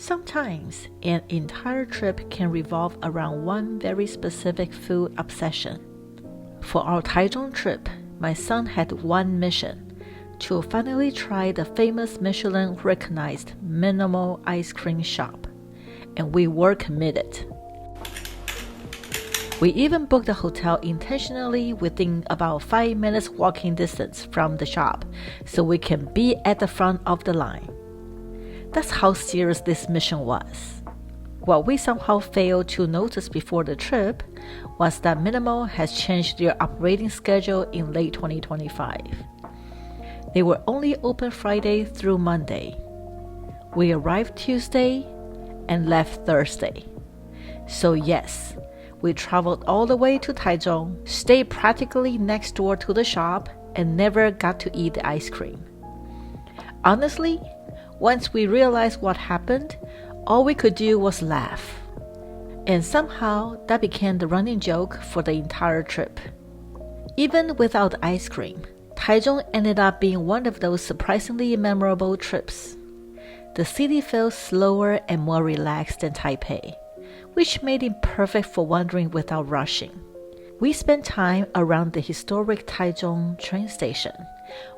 Sometimes an entire trip can revolve around one very specific food obsession. For our Taichung trip, my son had one mission: to finally try the famous Michelin-recognized Minimal ice cream shop, and we were committed. We even booked a hotel intentionally within about 5 minutes walking distance from the shop so we can be at the front of the line. That's how serious this mission was. What we somehow failed to notice before the trip was that Minimal has changed their operating schedule in late 2025. They were only open Friday through Monday. We arrived Tuesday and left Thursday. So yes, we traveled all the way to Taichung, stayed practically next door to the shop, and never got to eat the ice cream. Honestly, once we realized what happened, all we could do was laugh. And somehow that became the running joke for the entire trip. Even without ice cream, Taichung ended up being one of those surprisingly memorable trips. The city felt slower and more relaxed than Taipei, which made it perfect for wandering without rushing. We spent time around the historic Taichung train station,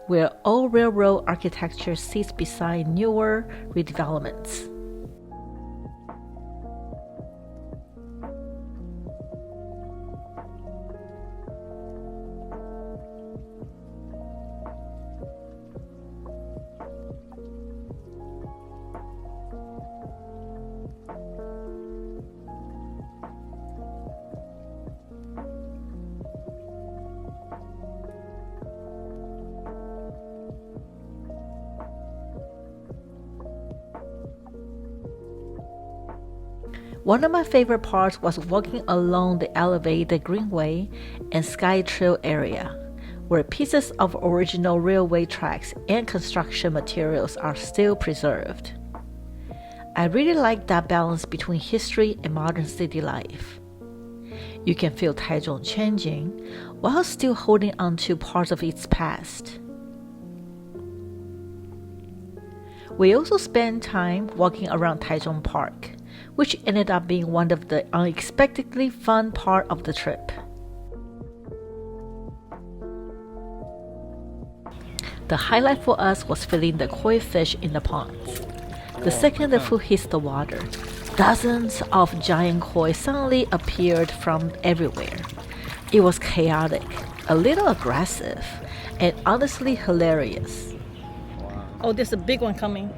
where old railroad architecture sits beside newer redevelopments. One of my favorite parts was walking along the elevated greenway and sky trail area, where pieces of original railway tracks and construction materials are still preserved. I really like that balance between history and modern city life. You can feel Taichung changing while still holding on to parts of its past. We also spent time walking around Taichung Park, which ended up being one of the unexpectedly fun part of the trip. The highlight for us was feeding the koi fish in the ponds. The second the food hits the water, dozens of giant koi suddenly appeared from everywhere. It was chaotic, a little aggressive, and honestly hilarious. Wow. Oh, there's a big one coming.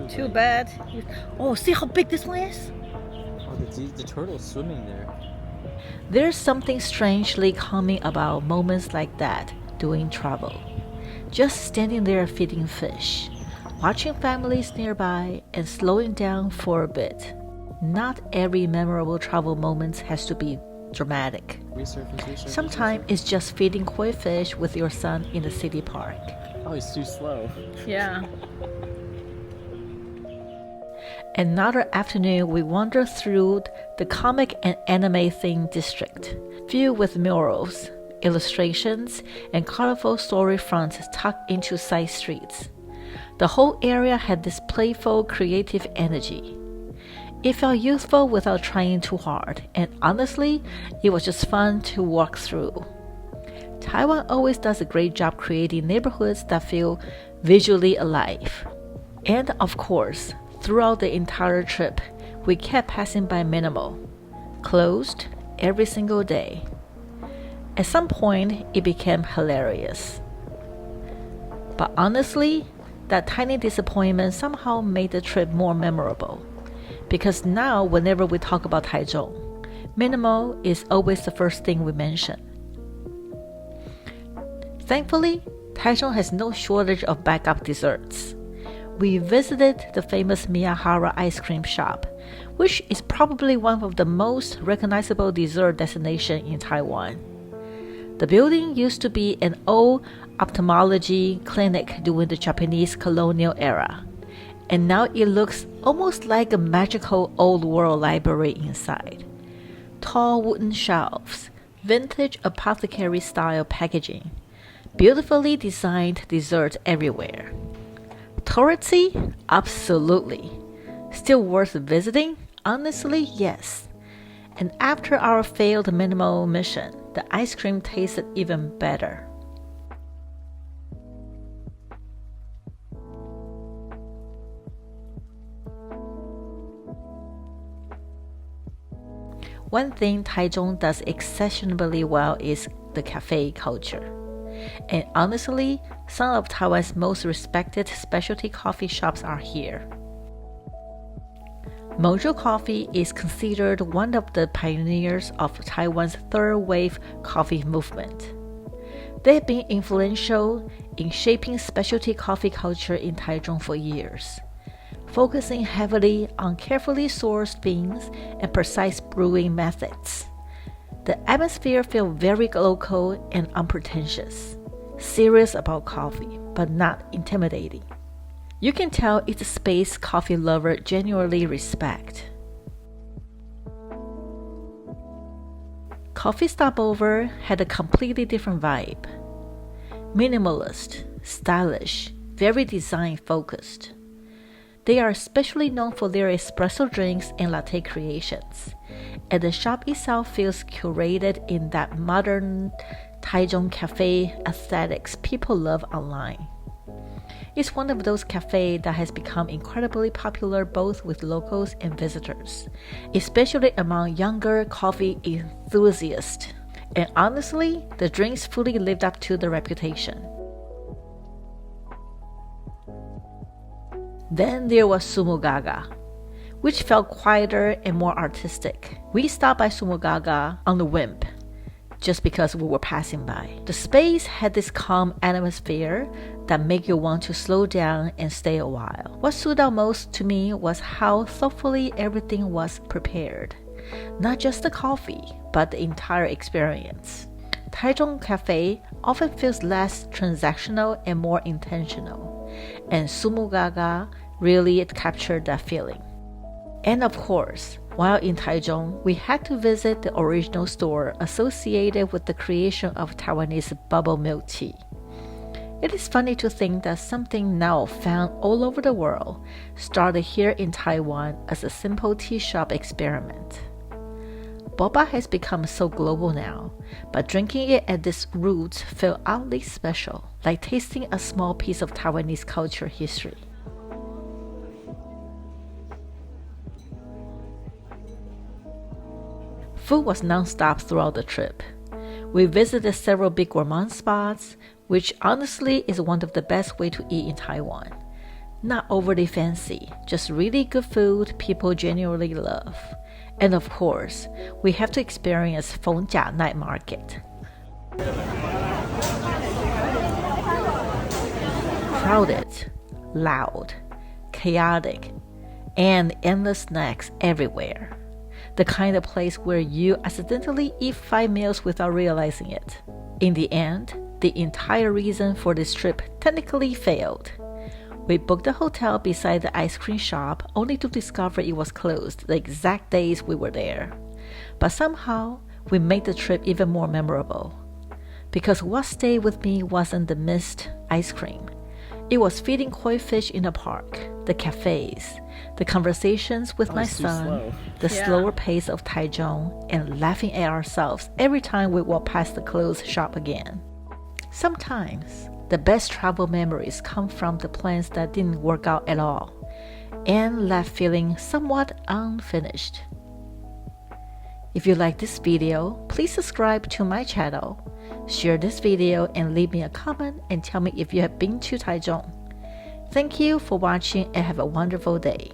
Too big. bad. Oh, see how big this one is? Oh, the turtle's swimming there. There's something strangely calming about moments like that during travel. Just standing there feeding fish, watching families nearby, and slowing down for a bit. Not every memorable travel moment has to be dramatic. Resurface. Sometimes it's just feeding koi fish with your son in the city park. Oh, he's too slow. Yeah. Another afternoon, we wandered through the comic and anime-themed district, filled with murals, illustrations, and colorful storefronts tucked into side streets. The whole area had this playful, creative energy. It felt youthful without trying too hard, and honestly, it was just fun to walk through. Taiwan always does a great job creating neighborhoods that feel visually alive. And of course, throughout the entire trip, we kept passing by Minimal, closed every single day. At some point, it became hilarious. But honestly, that tiny disappointment somehow made the trip more memorable. Because now, whenever we talk about Taichung, Minimal is always the first thing we mention. Thankfully, Taichung has no shortage of backup desserts. We visited the famous Miyahara ice cream shop, which is probably one of the most recognizable dessert destinations in Taiwan. The building used to be an old ophthalmology clinic during the Japanese colonial era, and now it looks almost like a magical old world library inside. Tall wooden shelves, vintage apothecary style packaging, beautifully designed desserts everywhere. Touristy? Absolutely. Still worth visiting? Honestly, yes. And after our failed minimal mission, the ice cream tasted even better. One thing Taichung does exceptionally well is the cafe culture. And honestly, some of Taiwan's most respected specialty coffee shops are here. Mojo Coffee is considered one of the pioneers of Taiwan's third wave coffee movement. They have been influential in shaping specialty coffee culture in Taichung for years, focusing heavily on carefully sourced beans and precise brewing methods. The atmosphere feels very local and unpretentious, serious about coffee, but not intimidating. You can tell it's a space coffee lovers genuinely respect. Coffee Stopover had a completely different vibe. Minimalist, stylish, very design focused. They are especially known for their espresso drinks and latte creations, and the shop itself feels curated in that modern Taichung cafe aesthetics people love online. It's one of those cafes that has become incredibly popular both with locals and visitors, especially among younger coffee enthusiasts. And honestly, the drinks fully lived up to the reputation. Then there was Sumo Gaga, which felt quieter and more artistic. We stopped by Sumo Gaga on the whim, just because we were passing by. The space had this calm atmosphere that made you want to slow down and stay a while. What stood out most to me was how thoughtfully everything was prepared. Not just the coffee, but the entire experience. Taichung Cafe often feels less transactional and more intentional, and Sumo Gaga really captured that feeling. And of course, while in Taichung, we had to visit the original store associated with the creation of Taiwanese bubble milk tea. It is funny to think that something now found all over the world started here in Taiwan as a simple tea shop experiment. Boba has become so global now, but drinking it at its roots felt oddly special, like tasting a small piece of Taiwanese culture history. Food was non-stop throughout the trip. We visited several big gourmand spots, which honestly is one of the best ways to eat in Taiwan. Not overly fancy, just really good food people genuinely love. And of course, we have to experience Fongjia Night Market. Crowded, loud, chaotic, and endless snacks everywhere. The kind of place where you accidentally eat 5 meals without realizing it. In the end, the entire reason for this trip technically failed. We booked a hotel beside the ice cream shop only to discover it was closed the exact days we were there. But somehow, we made the trip even more memorable. Because what stayed with me wasn't the missed ice cream. It was feeding koi fish in the park, the cafes, the conversations with my son, the slower pace of Taichung, and laughing at ourselves every time we walk past the closed shop again. Sometimes, the best travel memories come from the plans that didn't work out at all, and left feeling somewhat unfinished. If you like this video, please subscribe to my channel, share this video, and leave me a comment and tell me if you have been to Taichung. Thank you for watching and have a wonderful day.